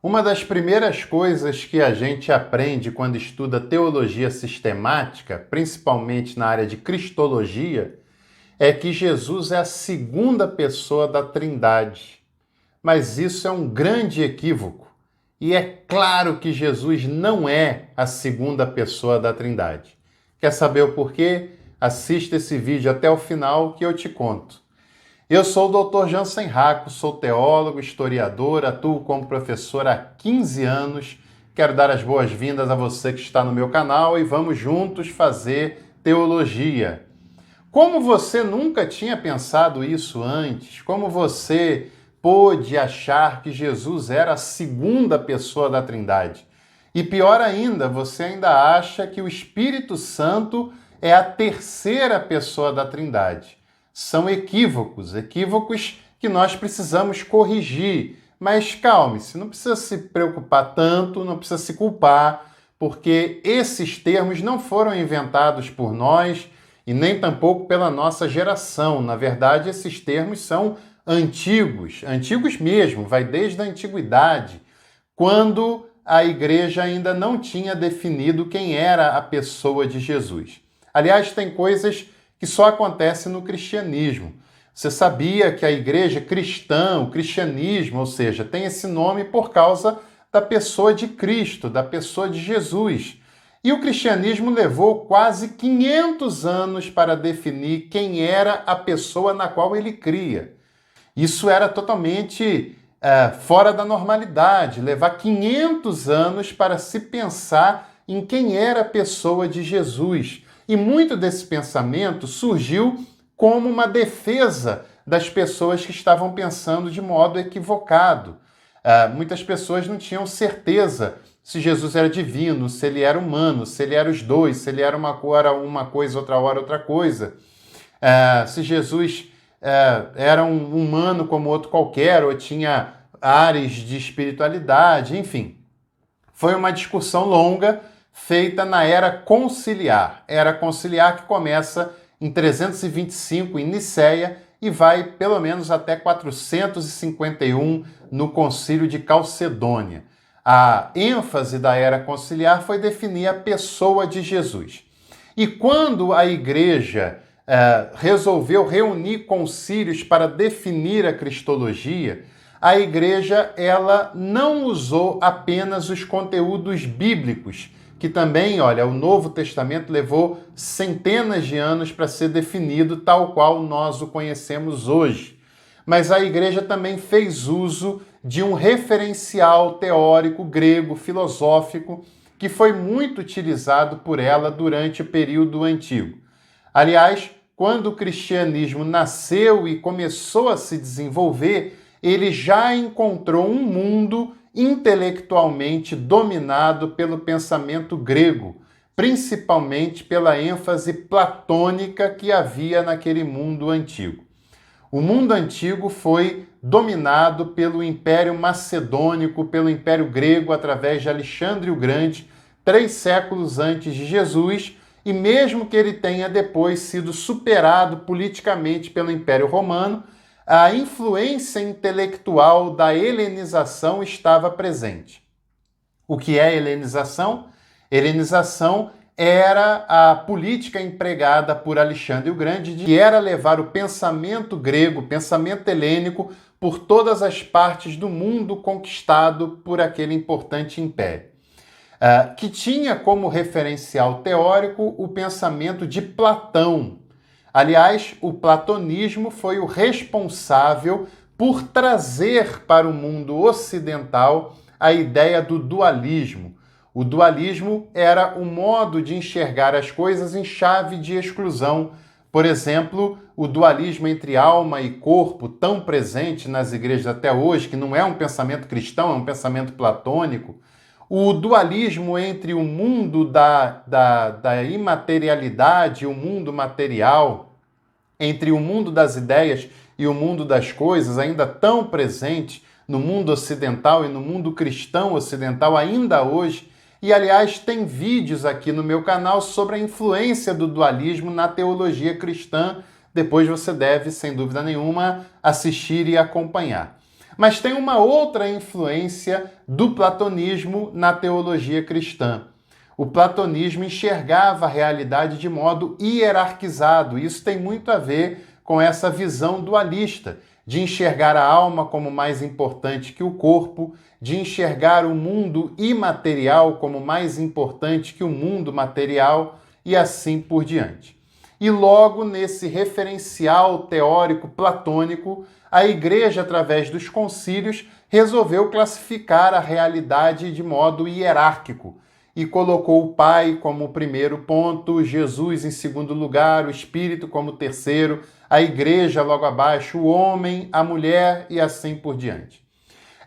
Uma das primeiras coisas que a gente aprende quando estuda teologia sistemática, principalmente na área de cristologia, é que Jesus é a segunda pessoa da Trindade. Mas isso é um grande equívoco. E é claro que Jesus não é a segunda pessoa da Trindade. Quer saber o porquê? Assista esse vídeo até o final que eu te conto. Eu sou o Dr. Jansen Racco, sou teólogo, historiador, atuo como professor há 15 anos. Quero dar as boas-vindas a você que está no meu canal e vamos juntos fazer teologia. Como você nunca tinha pensado isso antes? Como você pôde achar que Jesus era a segunda pessoa da Trindade? E pior ainda, você ainda acha que o Espírito Santo é a terceira pessoa da Trindade. São equívocos que nós precisamos corrigir. Mas calme-se, não precisa se preocupar tanto, não precisa se culpar, porque esses termos não foram inventados por nós e nem tampouco pela nossa geração. Na verdade, esses termos são antigos, antigos mesmo, vai desde a antiguidade, quando a igreja ainda não tinha definido quem era a pessoa de Jesus. Aliás, tem coisas que só acontecem no cristianismo. Você sabia que a igreja cristã, o cristianismo, ou seja, tem esse nome por causa da pessoa de Cristo, da pessoa de Jesus. E o cristianismo levou quase 500 anos para definir quem era a pessoa na qual ele cria. Isso era totalmente fora da normalidade, levar 500 anos para se pensar em quem era a pessoa de Jesus. E muito desse pensamento surgiu como uma defesa das pessoas que estavam pensando de modo equivocado. Muitas pessoas não tinham certeza se Jesus era divino, se ele era humano, se ele era os dois, se ele era uma coisa, outra hora outra coisa. Se Jesus era um humano como outro qualquer, ou tinha áreas de espiritualidade, enfim. Foi uma discussão longa feita na Era Conciliar. Era Conciliar que começa em 325 em Nicéia e vai pelo menos até 451 no Concílio de Calcedônia. A ênfase da Era Conciliar foi definir a pessoa de Jesus. E quando a igreja resolveu reunir concílios para definir a cristologia, a igreja ela não usou apenas os conteúdos bíblicos, que também, olha, o Novo Testamento levou centenas de anos para ser definido tal qual nós o conhecemos hoje. Mas a igreja também fez uso de um referencial teórico grego, filosófico, que foi muito utilizado por ela durante o período antigo. Aliás, quando o cristianismo nasceu e começou a se desenvolver, ele já encontrou um mundo intelectualmente dominado pelo pensamento grego, principalmente pela ênfase platônica que havia naquele mundo antigo. O mundo antigo foi dominado pelo Império Macedônico, pelo Império Grego, através de Alexandre o Grande, 3 séculos antes de Jesus, e mesmo que ele tenha depois sido superado politicamente pelo Império Romano, a influência intelectual da helenização estava presente. O que é helenização? Helenização era a política empregada por Alexandre o Grande, que era levar o pensamento grego, o pensamento helênico, por todas as partes do mundo conquistado por aquele importante império. Que tinha como referencial teórico o pensamento de Platão. Aliás, o platonismo foi o responsável por trazer para o mundo ocidental a ideia do dualismo. O dualismo era um modo de enxergar as coisas em chave de exclusão. Por exemplo, o dualismo entre alma e corpo, tão presente nas igrejas até hoje, que não é um pensamento cristão, é um pensamento platônico. O dualismo entre o mundo da imaterialidade e o mundo material, entre o mundo das ideias e o mundo das coisas, ainda tão presente no mundo ocidental e no mundo cristão ocidental ainda hoje. E, aliás, tem vídeos aqui no meu canal sobre a influência do dualismo na teologia cristã. Depois você deve, sem dúvida nenhuma, assistir e acompanhar. Mas tem uma outra influência do platonismo na teologia cristã. O platonismo enxergava a realidade de modo hierarquizado. Isso tem muito a ver com essa visão dualista, de enxergar a alma como mais importante que o corpo, de enxergar o mundo imaterial como mais importante que o mundo material e assim por diante. E logo nesse referencial teórico platônico, a Igreja, através dos concílios, resolveu classificar a realidade de modo hierárquico e colocou o Pai como o primeiro ponto, Jesus em segundo lugar, o Espírito como terceiro, a Igreja logo abaixo, o homem, a mulher e assim por diante.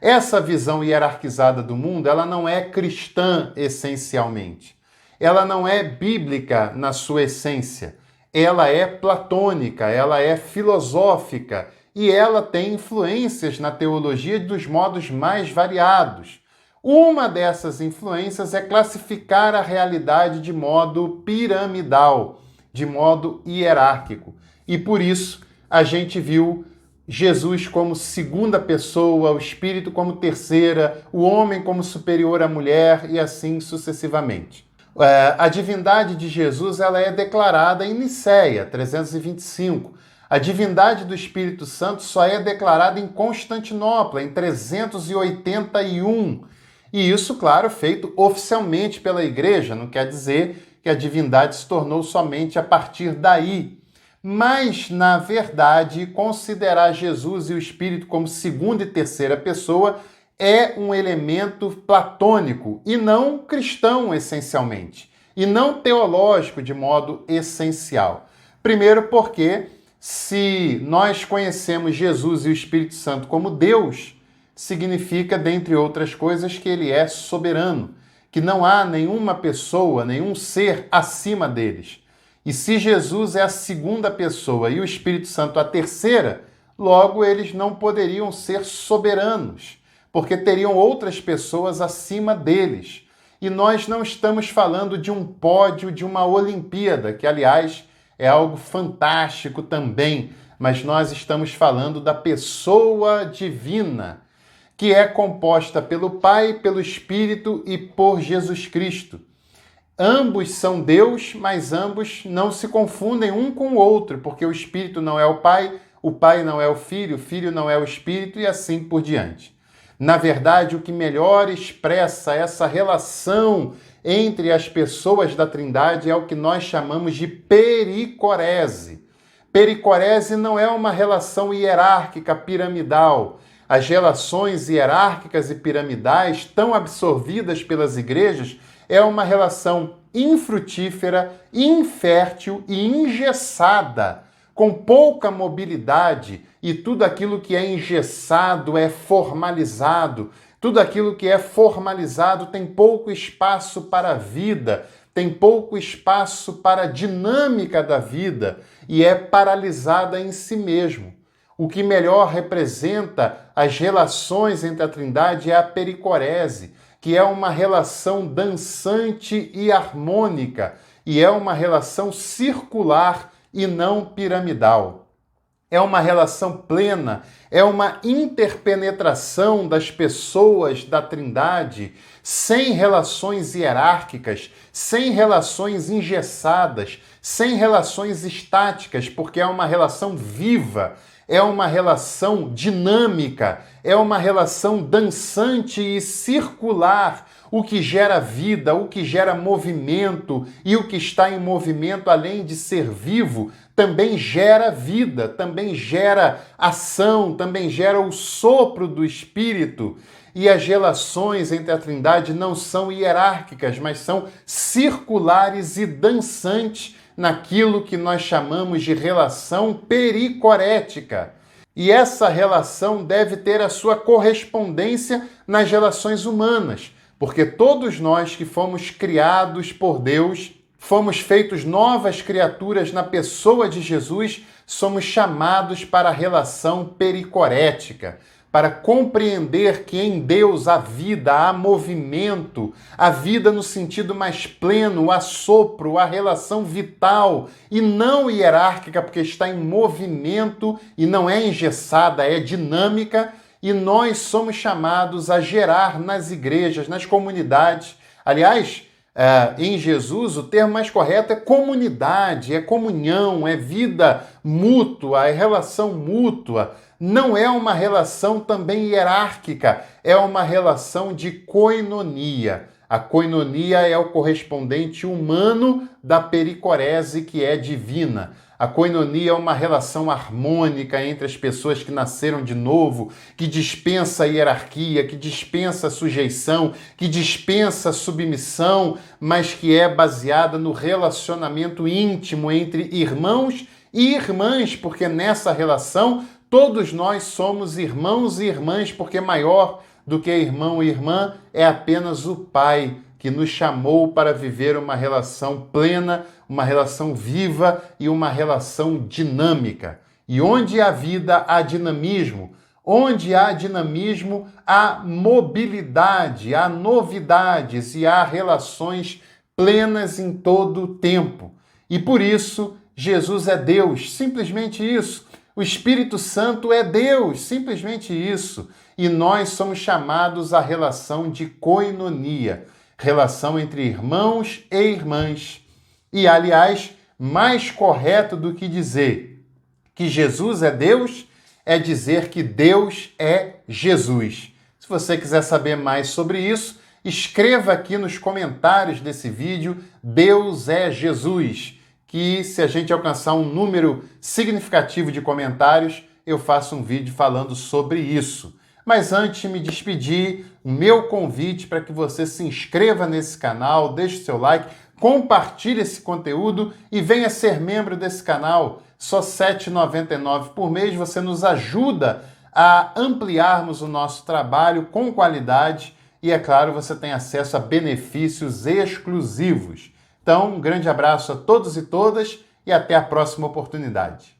Essa visão hierarquizada do mundo, ela não é cristã essencialmente. Ela não é bíblica na sua essência. Ela é platônica, ela é filosófica e ela tem influências na teologia dos modos mais variados. Uma dessas influências é classificar a realidade de modo piramidal, de modo hierárquico. E por isso a gente viu Jesus como segunda pessoa, o Espírito como terceira, o homem como superior à mulher e assim sucessivamente. A divindade de Jesus ela é declarada em Nicéia, 325. A divindade do Espírito Santo só é declarada em Constantinopla, em 381. E isso, claro, feito oficialmente pela Igreja, não quer dizer que a divindade se tornou somente a partir daí. Mas, na verdade, considerar Jesus e o Espírito como segunda e terceira pessoa é um elemento platônico e não cristão, essencialmente, e não teológico de modo essencial. Primeiro porque, se nós conhecemos Jesus e o Espírito Santo como Deus, significa, dentre outras coisas, que ele é soberano, que não há nenhuma pessoa, nenhum ser acima deles. E se Jesus é a segunda pessoa e o Espírito Santo a terceira, logo eles não poderiam ser soberanos, porque teriam outras pessoas acima deles. E nós não estamos falando de um pódio, de uma Olimpíada, que, aliás, é algo fantástico também, mas nós estamos falando da pessoa divina, que é composta pelo Pai, pelo Espírito e por Jesus Cristo. Ambos são Deus, mas ambos não se confundem um com o outro, porque o Espírito não é o Pai não é o Filho não é o Espírito e assim por diante. Na verdade, o que melhor expressa essa relação entre as pessoas da Trindade é o que nós chamamos de pericorese. Pericorese não é uma relação hierárquica piramidal. As relações hierárquicas e piramidais, tão absorvidas pelas igrejas, é uma relação infrutífera, infértil e engessada, com pouca mobilidade, e tudo aquilo que é engessado é formalizado, tudo aquilo que é formalizado tem pouco espaço para a vida, tem pouco espaço para a dinâmica da vida e é paralisada em si mesmo. O que melhor representa as relações entre a Trindade é a pericorese, que é uma relação dançante e harmônica, e é uma relação circular e não piramidal. É uma relação plena, é uma interpenetração das pessoas da Trindade, sem relações hierárquicas, sem relações engessadas, sem relações estáticas, porque é uma relação viva, é uma relação dinâmica, é uma relação dançante e circular, o que gera vida, o que gera movimento, e o que está em movimento, além de ser vivo, também gera vida, também gera ação, também gera o sopro do Espírito. E as relações entre a Trindade não são hierárquicas, mas são circulares e dançantes, naquilo que nós chamamos de relação pericorética. E essa relação deve ter a sua correspondência nas relações humanas, porque todos nós que fomos criados por Deus, fomos feitos novas criaturas na pessoa de Jesus, somos chamados para a relação pericorética, para compreender que em Deus há vida, há movimento, a vida no sentido mais pleno, o assopro, a relação vital e não hierárquica, porque está em movimento e não é engessada, é dinâmica, e nós somos chamados a gerar nas igrejas, nas comunidades. Aliás, em Jesus, o termo mais correto é comunidade, é comunhão, é vida mútua, é relação mútua. Não é uma relação também hierárquica, é uma relação de koinonia. A koinonia é o correspondente humano da pericorese, que é divina. A koinonia é uma relação harmônica entre as pessoas que nasceram de novo, que dispensa hierarquia, que dispensa sujeição, que dispensa submissão, mas que é baseada no relacionamento íntimo entre irmãos e irmãs, porque nessa relação todos nós somos irmãos e irmãs, porque maior do que irmão e irmã é apenas o Pai, que nos chamou para viver uma relação plena, uma relação viva e uma relação dinâmica. E onde há vida, há dinamismo. Onde há dinamismo, há mobilidade, há novidades e há relações plenas em todo o tempo. E por isso, Jesus é Deus, simplesmente isso. O Espírito Santo é Deus, simplesmente isso. E nós somos chamados à relação de koinonia, relação entre irmãos e irmãs. E, aliás, mais correto do que dizer que Jesus é Deus, é dizer que Deus é Jesus. Se você quiser saber mais sobre isso, escreva aqui nos comentários desse vídeo, Deus é Jesus, que se a gente alcançar um número significativo de comentários, eu faço um vídeo falando sobre isso. Mas antes de me despedir, o meu convite para que você se inscreva nesse canal, deixe seu like, compartilhe esse conteúdo e venha ser membro desse canal. Só R$ 7,99 por mês você nos ajuda a ampliarmos o nosso trabalho com qualidade e, é claro, você tem acesso a benefícios exclusivos. Então, um grande abraço a todos e todas e até a próxima oportunidade.